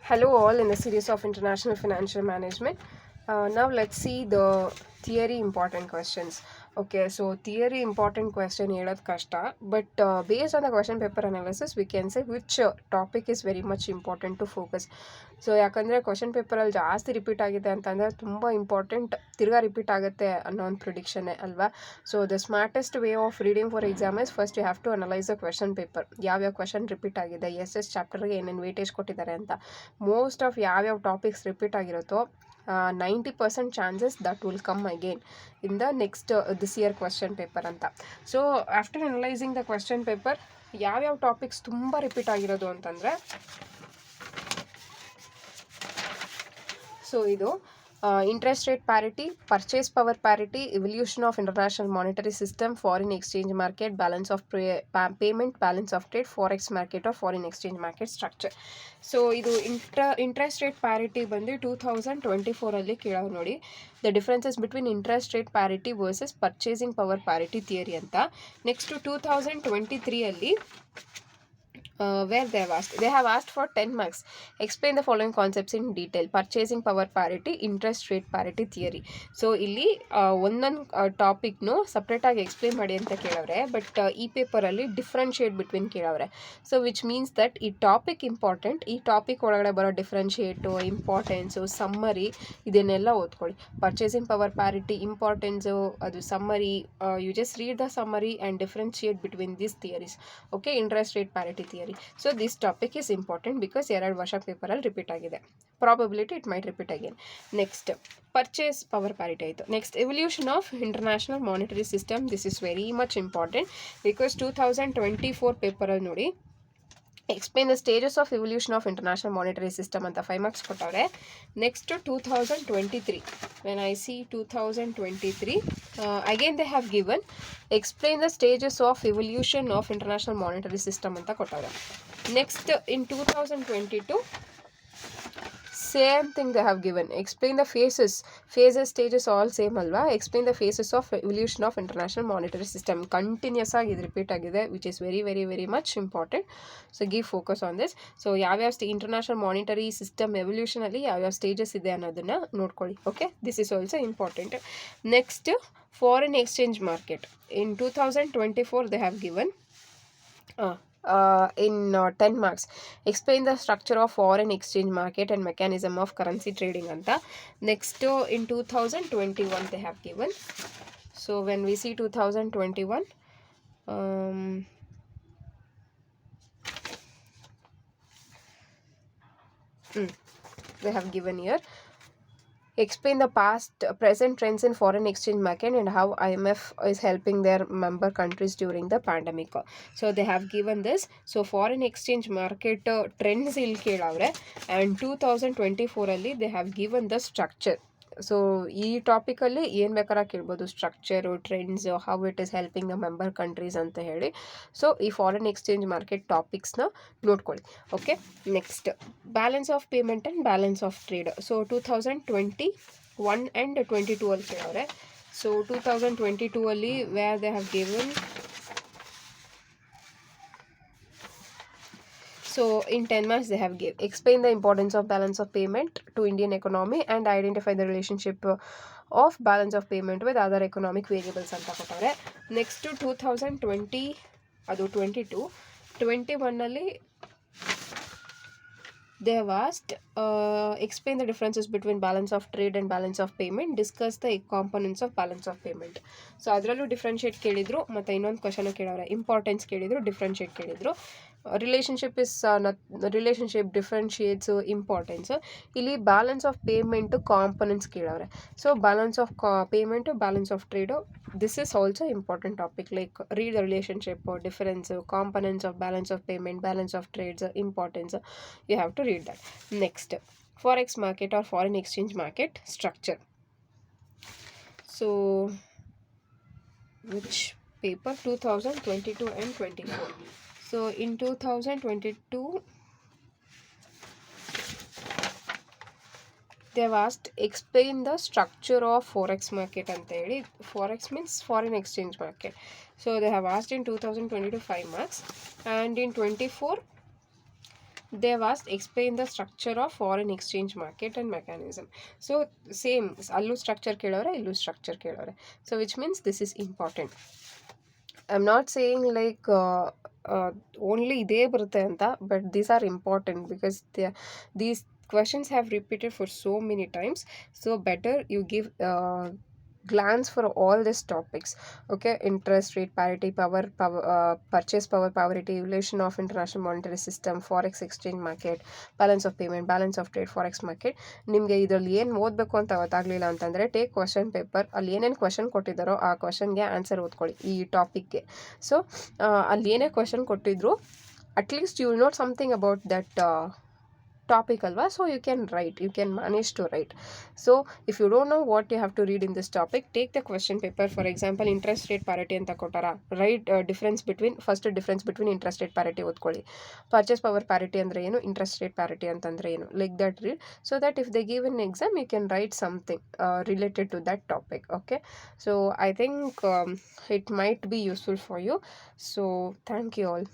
Hello all in the series of International Financial Management. Now let's see the theory important questions. Okay, so theory important question ಹೇಳೋದು ಕಷ್ಟ but based on the question paper analysis we can say which topic is very much important to focus. So ಯಾಕಂದರೆ question ಪೇಪರಲ್ಲಿ ಜಾಸ್ತಿ repeat ಆಗಿದೆ ಅಂತಂದರೆ ತುಂಬ important ತಿರ್ಗಾ repeat ಆಗುತ್ತೆ ಅನ್ನೋ ಒಂದು ಪ್ರಿಡಿಕ್ಷನ್ನೇ ಅಲ್ವಾ. So the smartest way of reading for exam is first you have to analyse the question paper. ಯಾವ್ಯಾವ ಕ್ವಶನ್ ರಿಪೀಟ್ ಆಗಿದೆ, ಎಸ್ ಚಾಪ್ಟರ್ಗೆ ಏನೇನು ವೇಟೇಜ್ ಕೊಟ್ಟಿದ್ದಾರೆ ಅಂತ. ಮೋಸ್ಟ್ ಆಫ್ ಯಾವ್ಯಾವ ಟಾಪಿಕ್ಸ್ ರಿಪೀಟ್ ಆಗಿರುತ್ತೋ 90% chances that will come again in the next this year question paper ಅಂತ. So after analysing the question paper ಯಾವ್ಯಾವ ಟಾಪಿಕ್ಸ್ ತುಂಬ ರಿಪೀಟ್ ಆಗಿರೋದು ಅಂತಂದರೆ, ಸೊ ಇದು interest rate parity, purchase power parity, evolution of international monetary system, foreign exchange market, balance of payment, balance of trade, forex market of foreign exchange market structure. So ಇದು interest rate parity ಬಂದು 2024 ಕೇಳೋರು ನೋಡಿ. The differences between interest rate parity versus purchasing power parity theory ಅಂತ. Next 2023 where they have asked for 10 marks. Explain the following concepts in detail. Purchasing power parity, interest rate parity theory. So ಇಲ್ಲಿ ಒಂದೊಂದು ಟಾಪಿಕ್ನು ಸಪ್ರೇಟಾಗಿ explain ಮಾಡಿ ಅಂತ ಕೇಳವ್ರೆ, but ಈ ಪೇಪರಲ್ಲಿ differentiate between ಕೇಳವ್ರೆ. So which means that ಈ ಟಾಪಿಕ್ ಇಂಪಾರ್ಟೆಂಟ್, ಈ ಟಾಪಿಕ್ ಒಳಗಡೆ ಬರೋ ಡಿಫ್ರೆನ್ಷಿಯೇಟು, ಇಂಪಾರ್ಟೆನ್ಸು, ಸಮ್ಮರಿ ಇದನ್ನೆಲ್ಲ ಓದ್ಕೊಳ್ಳಿ. ಪರ್ಚೇಸಿಂಗ್ ಪವರ್ ಪ್ಯಾರಿಟಿ ಇಂಪಾರ್ಟೆನ್ಸು, ಅದು summary, you just read the summary and differentiate between these theories. Okay, interest rate parity theory. So this topic is important because 2 ವರ್ಷ ಪೇಪರಲ್ಲಿ repeat ಆಗಿದೆ. Probability it might repeat again. Next purchase power parity ಆಯಿತು. Next evolution of international monetary system. This is very much important because 2024 ಪೇಪರಲ್ಲಿ ನೋಡಿ, explain the stages of evolution of international monetary system ಅಂತ 5 marks ಕೊಟ್ಟವ್ರೆ. Next 2023, when I see 2023, again they have given explain the stages of evolution of international monetary system ಅಂತ ಕೊಟ್ಟವ್ರೆ. Next in 2022 same thing they have given explain the phases stages all same ಅಲ್ವಾ. Explain the phases of evolution of international monetary system. Continues ಆಗಿ ಇದು repeat ಆಗಿದೆ, which is very very very much important. So give focus on this. So ಯಾವ್ಯಾವ international monetary system ಎವಲ್ಯೂಷನಲ್ಲಿ ಯಾವ್ಯಾವ stages ಇದೆ ಅನ್ನೋದನ್ನು ನೋಡ್ಕೊಳ್ಳಿ. Okay, this is also important. Next foreign exchange market. In 2024 they have given in 10 marks. Explain the structure of foreign exchange market and mechanism of currency trading anta. Next in 2021 they have given. So when we see 2021, they have given here, explain the present trends in foreign exchange market and how IMF is helping their member countries during the pandemic. So they have given this. So foreign exchange market trends ಇಲ್ಲಿ ಕೇಳವ್ರೆ, and 2024 they have given the structure. So ಈ ಟಾಪಿಕಲ್ಲಿ ಏನು ಬೇಕಾದ್ರೆ ಕೇಳ್ಬೋದು, structure, trends, how it is helping the member countries ಅಂತ ಹೇಳಿ. So ಈ ಫಾರಿನ್ ಎಕ್ಸ್ಚೇಂಜ್ ಮಾರ್ಕೆಟ್ ಟಾಪಿಕ್ಸ್ನ ನೋಡ್ಕೊಳ್ಳಿ. Okay, next balance of payment and balance of trade. So 2021 and 22 ಅಲ್ಲಿ ಕೇಳವ್ರೆ. So 2022 where they have given, so in 10 marks they have given explain the importance of balance of payment to Indian economy and identify the relationship of balance of payment with other economic variables ಅಂತ ಕೊಟ್ಟವ್ರೆ. Next 2020 ಅದು 22 21 they have asked explain the differences between balance of trade and balance of payment, discuss the components of balance of payment. So ಅದರಲ್ಲೂ differentiate ಕೇಳಿದ್ರು, ಮತ್ತು ಇನ್ನೊಂದು question ಕೇಳವ್ರೆ, importance ಕೇಳಿದ್ರು, differentiate ಕೇಳಿದ್ರು. Relationship differentiates, importance. ಇಲ್ಲಿ ಬ್ಯಾಲೆನ್ಸ್ ಆಫ್ ಪೇಮೆಂಟು, ಕಾಂಪೊನೆಂಟ್ಸ್ ಕೇಳವ್ರೆ. So balance of payment, balance of trade, this is also important topic, like read the relationship or difference, components of balance of payment, balance of trades, importance. You have to read that. Next, forex market or foreign exchange market structure. So which paper? 2022 and 24. So in 2022 they have asked explain the structure of forex market anta heli. Forex means foreign exchange market. So they have asked in 2022 5 marks, and in 24 they have asked explain the structure of foreign exchange market and mechanism. So same, ಅಲ್ಲೂ structure ಕೇಳೋರೆ, ಇಲ್ಲೂ structure ಕೇಳೋರೆ. So which means this is important. I'm not saying like only ಇದೇ ಬರುತ್ತೆ ಅಂತ, but these are important because these questions have repeated for so many times. So better you give glance for all these topics. Okay, interest rate parity, purchase power parity, evolution of international monetary system, forex exchange market, balance of payment, balance of trade, forex market. ನಿಮಗೆ ಇದರಲ್ಲಿ ಏನು ಓದಬೇಕು ಅಂತ ಗೊತ್ತಾಗಲಿಲ್ಲ ಅಂತಂದರೆ take question paper, ಅಲ್ಲಿ ಏನೇನು question ಕೊಟ್ಟಿದ್ದಾರೋ ಆ ಕ್ವಶನ್ಗೆ ಆನ್ಸರ್ ಓದ್ಕೊಳ್ಳಿ ಈ ಟಾಪಿಕ್ಗೆ. ಸೊ ಅಲ್ಲಿ ಏನೇ ಕ್ವಶನ್ ಕೊಟ್ಟಿದ್ರು at least you will note something about that topic alwa, so you can write, you can manage to write. So if you don't know what you have to read in this topic, take the question paper. For example, interest rate parity anta kotara, write difference between, first difference between interest rate parity ಓದ್ಕೊಳ್ಳಿ, purchase power parity ಅಂದ್ರೆ ಏನು, interest rate parity ಅಂತಂದ್ರೆ ಏನು, like that read, so that if they give an exam you can write something related to that topic. Okay, so I think it might be useful for you. So thank you all.